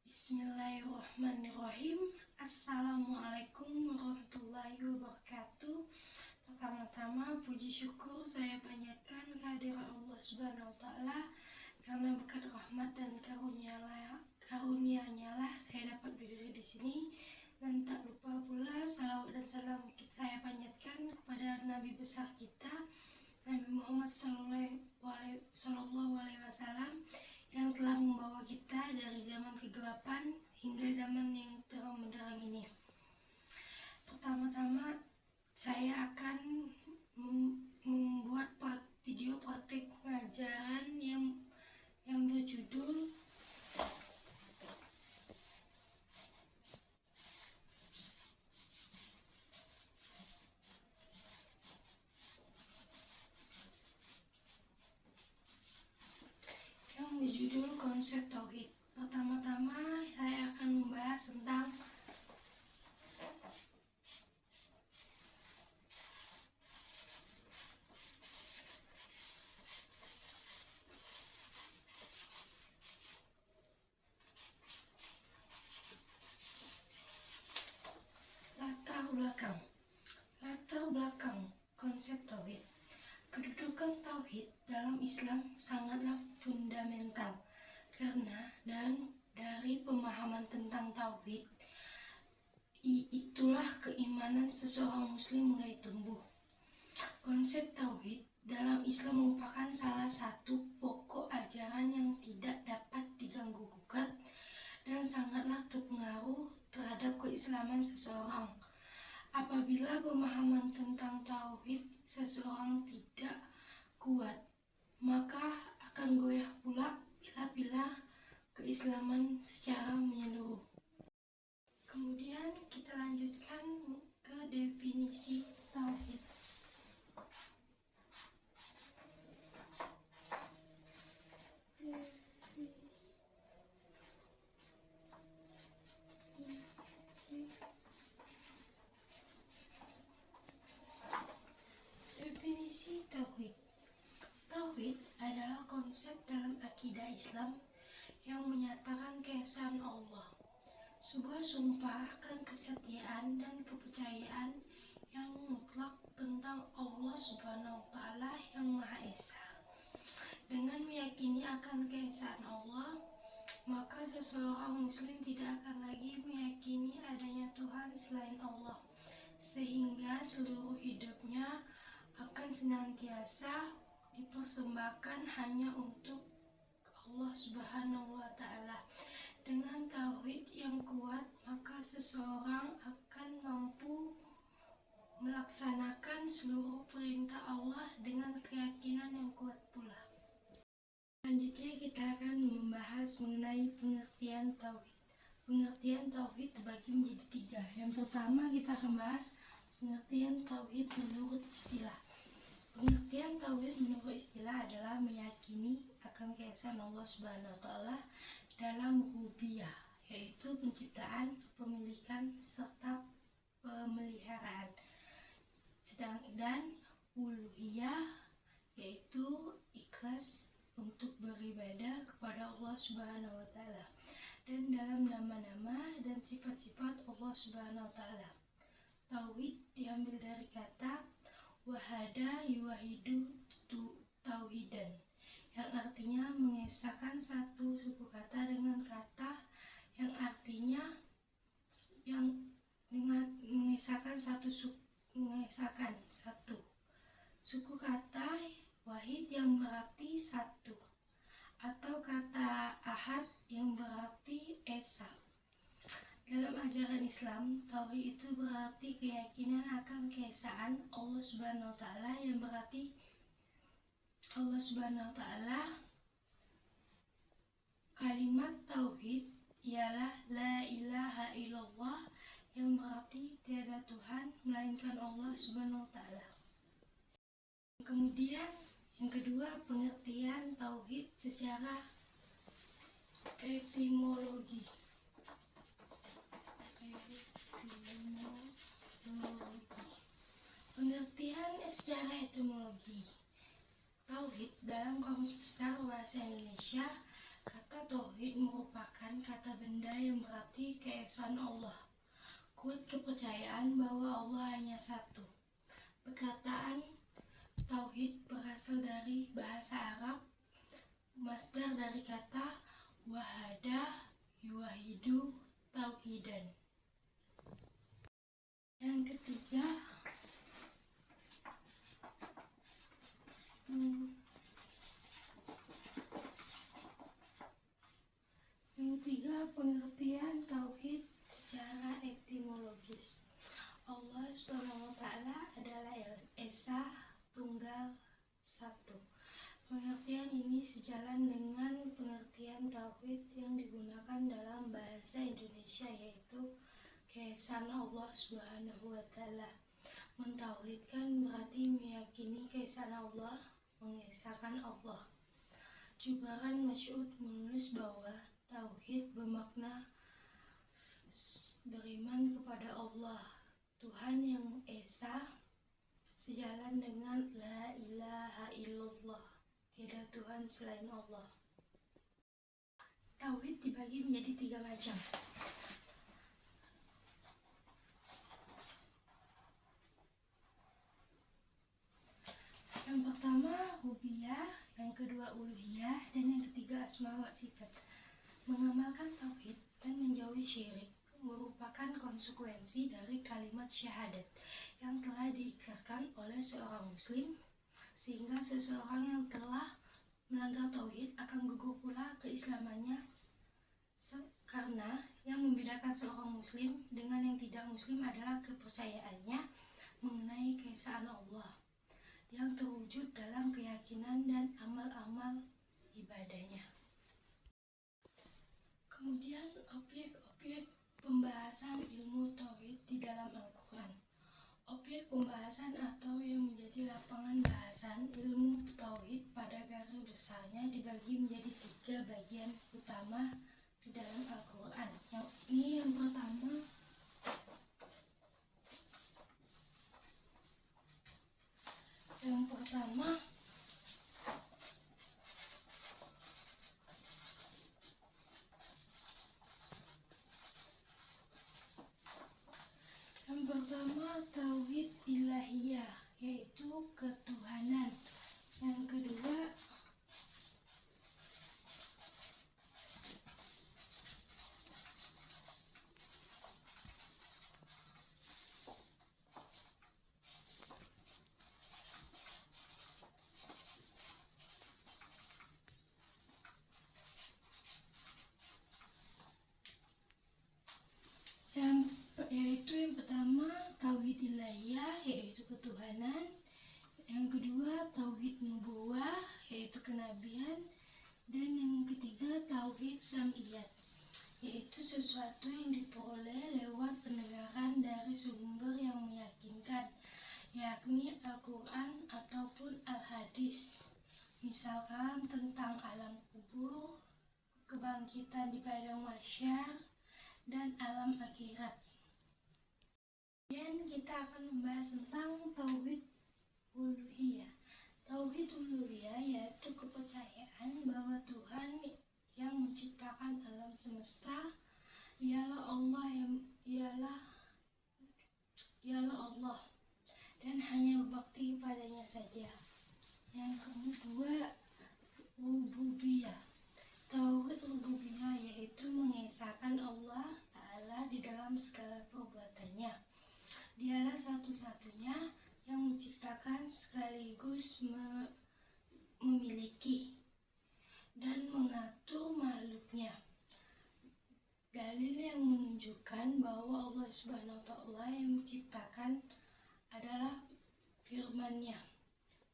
Bismillahirrahmanirrahim. Assalamualaikum warahmatullahi wabarakatuh. Pertama-tama puji syukur saya panjatkan kehadirat Allah Subhanahu wa taala, karena berkat rahmat dan karunia-Nya lah saya dapat berdiri di sini. Dan tak lupa pula salawat dan salam saya panjatkan kepada Nabi besar kita, Nabi Muhammad Sallallahu Alaihi Wasallam, yang telah membawa kita dari zaman kegelapan hingga zaman yang terang benderang ini. Pertama-tama saya akan membuat video praktik pengajaran yang berjudul konsep tauhid. Pertama-tama saya akan membahas tentang latar belakang konsep tauhid. Kedudukan tauhid dalam Islam sangatlah fundamental, karena dari pemahaman tentang tauhid itulah keimanan seseorang muslim mulai tumbuh. Konsep tauhid dalam Islam merupakan salah satu pokok ajaran yang tidak dapat diganggu-gugat dan sangatlah berpengaruh terhadap keislaman seseorang. Apabila pemahaman tentang tauhid seseorang tidak kuat, maka akan goyah pula bila keislaman secara menyeluruh. Kemudian kita lanjutkan ke definisi tauhid. Definisi tauhid. Tauhid adalah konsep dalam akidah Islam yang menyatakan keesaan Allah, sebuah sumpah akan kesetiaan dan kepercayaan yang mutlak tentang Allah Subhanahu wa taala yang Maha Esa. Dengan meyakini akan keesaan Allah, maka seseorang muslim tidak akan lagi meyakini adanya Tuhan selain Allah, sehingga seluruh hidupnya akan senantiasa dipersembahkan hanya untuk Allah Subhanahu wa taala. Dengan tauhid yang kuat, maka seseorang akan mampu melaksanakan seluruh perintah Allah dengan keyakinan yang kuat pula. Selanjutnya kita akan membahas mengenai pengertian tauhid. Pengertian tauhid terbagi menjadi 3. Yang pertama kita akan bahas pengertian tauhid menurut istilah. Pengertian tauhid menurut istilah adalah meyakini akan keesaan Allah Subhanahu wa taala dalam rububiyah, yaitu penciptaan, pemilikan, serta pemeliharaan. Dan uluhiyah, yaitu ikhlas untuk beribadah kepada Allah Subhanahu wa taala dan dalam nama-nama dan sifat-sifat Allah Subhanahu wa taala. Tauhid diambil dari kata wahada yuwahidu tauhidan, yang artinya mengesahkan satu suku kata dengan kata yang artinya mengesahkan satu suku kata wahid yang berarti satu, atau kata ahad yang berarti esa. Dalam ajaran Islam, tauhid itu berarti keyakinan akan keesaan Allah Subhanahu wa taala, yang berarti Allah Subhanahu wa taala. Kalimat tauhid ialah la ilaha illallah, yang berarti tiada Tuhan melainkan Allah Subhanahu wa taala. Kemudian yang kedua, pengertian tauhid secara etimologi. Pengertian secara etimologi. Tauhid dalam Kamus Besar Bahasa Indonesia Kata tauhid merupakan kata benda yang berarti keesaan Allah. Kuat kepercayaan bahwa Allah hanya satu. Perkataan tauhid berasal dari bahasa Arab, masdar dari kata wahada yuwahidu tauhidan. Yang ketiga, pengertian tauhid secara etimologis. Allah Subhanahu wa Ta'ala adalah Esa, Tunggal, Satu. Pengertian ini sejalan dengan pengertian tauhid yang digunakan dalam bahasa Indonesia, yaitu keesaan Allah Subhanahu wa Ta'ala. Mentauhidkan berarti meyakini keesaan Allah, mengesahkan Allah. Jubaran Masy'ud menulis bahwa tauhid bermakna beriman kepada Allah, Tuhan yang Esa, sejalan dengan La ilaha illallah, tiada Tuhan selain Allah. Tauhid dibagi menjadi 3 macam. Yang pertama rububiyah, yang kedua uluhiyah, dan yang ketiga asma wa sifat. Mengamalkan tauhid dan menjauhi syirik merupakan konsekuensi dari kalimat syahadat yang telah diikrarkan oleh seorang muslim, sehingga seseorang yang telah melanggar tauhid akan gugur pula keislamannya, karena yang membedakan seorang muslim dengan yang tidak muslim adalah kepercayaannya mengenai keesaan Allah yang terwujud dalam keyakinan dan amal-amal ibadahnya. Kemudian objek-objek pembahasan ilmu tauhid di dalam Al-Quran. Objek pembahasan atau yang menjadi lapangan bahasan ilmu tauhid pada garis besarnya dibagi menjadi 3 bagian utama di dalam Al-Quran. Yang pertama, tauhid ilahiyah, yaitu ketuhanan. Yang kedua, yang pertama tauhid ilahiyah, yaitu ketuhanan. Yang kedua tauhid nubuwah, yaitu kenabian. Dan yang ketiga tauhid sam'iyat, yaitu sesuatu yang diperoleh lewat pendengaran dari sumber yang meyakinkan, yakni Al-Quran ataupun Al-Hadis. Misalkan tentang alam kubur, kebangkitan di padang mahsyar, dan alam akhirat. Kemudian kita akan membahas tentang tauhid uluhiyah. Tauhid uluhiyah yaitu kepercayaan bahwa Tuhan yang menciptakan alam semesta ialah Allah dan hanya berbakti kepadanya saja. Yang kedua, rububiyah. Tauhid rububiyah yaitu mengesahkan Allah Ta'ala di dalam segala perbuatannya. Dialah satu-satunya yang menciptakan sekaligus memiliki dan mengatur makhluknya. Dalil yang menunjukkan bahwa Allah Subhanahu wa Ta'ala yang menciptakan adalah firman-Nya.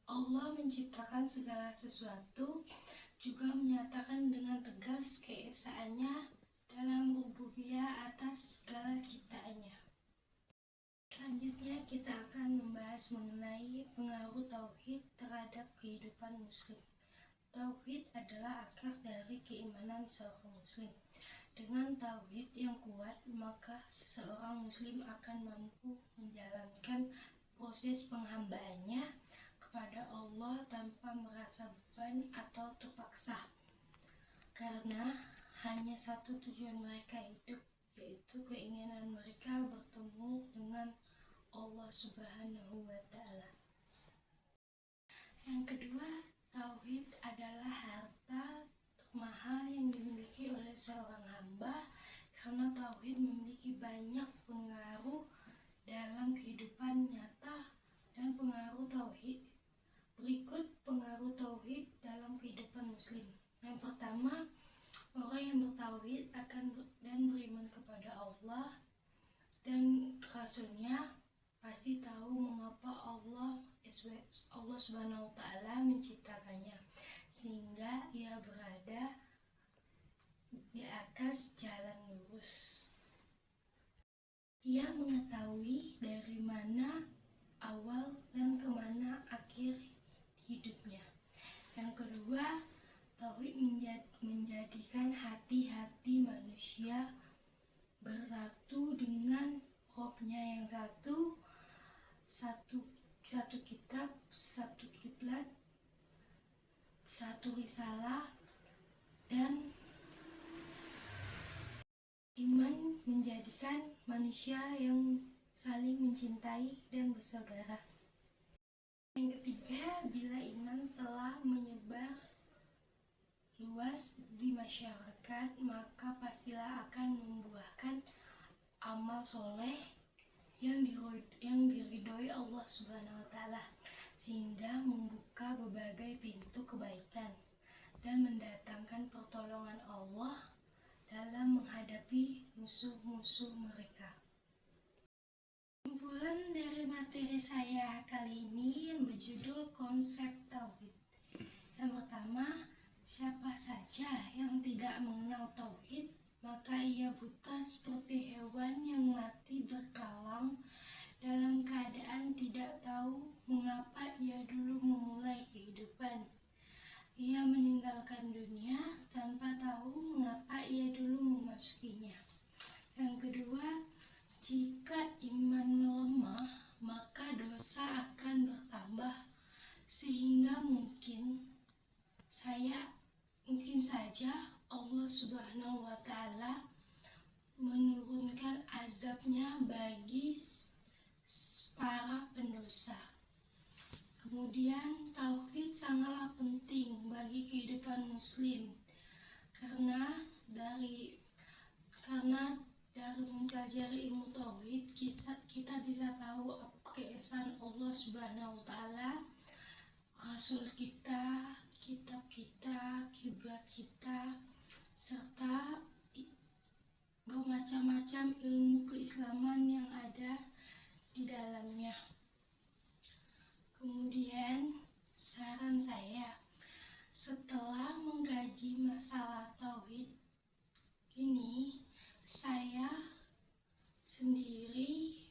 Allah menciptakan segala sesuatu, juga menyatakan dengan tegas keesaannya dalam rububiyah atas segala ciptaannya. Selanjutnya kita akan membahas mengenai pengaruh tauhid terhadap kehidupan muslim. Tauhid adalah akar dari keimanan seorang muslim. Dengan tauhid yang kuat, maka seseorang muslim akan mampu menjalankan proses penghambaannya kepada Allah tanpa merasa beban atau terpaksa. karena hanya satu tujuan mereka hidup, yaitu keinginan mereka bertemu dengan Allah Subhanahu wa Ta'ala. Yang kedua, tauhid adalah harta termahal yang dimiliki oleh seorang hamba, karena tauhid memiliki banyak pengaruh dalam kehidupan nyata dan pengaruh tauhid. Berikut pengaruh tauhid dalam kehidupan muslim. Yang pertama, orang yang bertauhid dan beriman kepada Allah dan Rasul-Nya pasti tahu mengapa Allah Subhanahu wa Ta'ala menciptakannya, sehingga ia berada di atas jalan lurus. Ia mengetahui dari mana awal dan kemana akhir hidupnya. Yang kedua, tauhid menjadikan hati-hati manusia bersatu dengan Robnya yang satu kitab, satu kiblat, satu risalah, dan iman menjadikan manusia yang saling mencintai dan bersaudara. Yang ketiga, bila iman telah menyebar luas di masyarakat, maka pastilah akan membuahkan amal soleh yang diridhoi Allah Subhanahu wa Ta'ala, sehingga membuka berbagai pintu kebaikan dan mendatangkan pertolongan Allah dalam menghadapi musuh-musuh mereka. Kesimpulan dari materi saya kali ini yang berjudul konsep tauhid. Yang pertama, siapa saja yang tidak mengenal tauhid, maka ia buta seperti hewan yang mati berkalang dalam keadaan tidak tahu mengapa ia dulu memulai kehidupan. Ia meninggalkan dunia tanpa tahu mengapa ia dulu memasukinya. Yang kedua, jika iman melemah, maka dosa akan bertambah, sehingga mungkin saja Allah Subhanahu wa Ta'ala menurunkan azabnya bagi para pendosa. Kemudian tauhid sangatlah penting bagi kehidupan muslim, karena dari mempelajari ilmu tauhid kita bisa tahu keesaan Allah Subhanahu wa Ta'ala, Rasul kita, kitab kita, kiblat kita, serta bermacam-macam ilmu keislaman yang ada di dalamnya. Kemudian saran saya, setelah mengkaji masalah tauhid ini, saya sendiri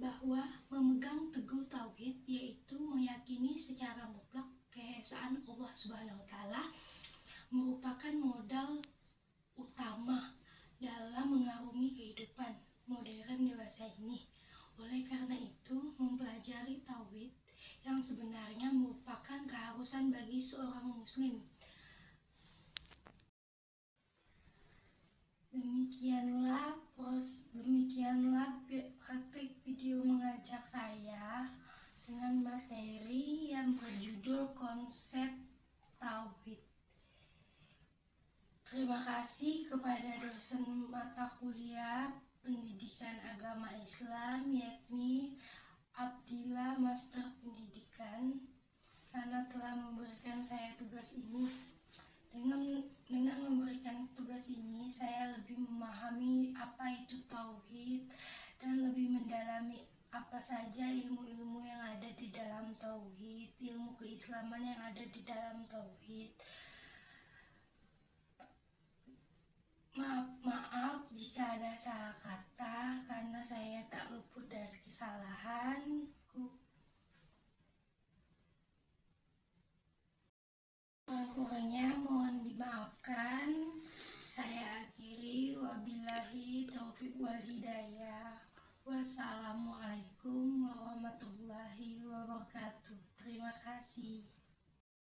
bahwa memegang teguh tauhid, yaitu meyakini secara mutlak keesaan Allah Subhanahu wa Ta'ala, merupakan modal utama dalam mengarungi kehidupan modern dewasa ini. Oleh karena itu, mempelajari tauhid yang sebenarnya merupakan keharusan bagi seorang muslim. Demikianlah praktik video mengajar saya dengan materi yang berjudul konsep tauhid. Terima kasih kepada dosen mata kuliah Pendidikan Agama Islam, yakni Abdillah Master Pendidikan, karena telah memberikan saya tugas ini. Dengan memberikan tugas ini, saya lebih memahami apa itu tauhid dan lebih mendalami apa saja ilmu-ilmu yang ada di dalam tauhid, ilmu keislaman yang ada di dalam tauhid. Maaf jika ada salah kata, karena saya tak luput dari kesalahan. Kurang-kurangnya mohon dimaafkan. Saya akhiri, wabillahi taufiq wal hidayah. Wassalamualaikum warahmatullahi wabarakatuh. Terima kasih.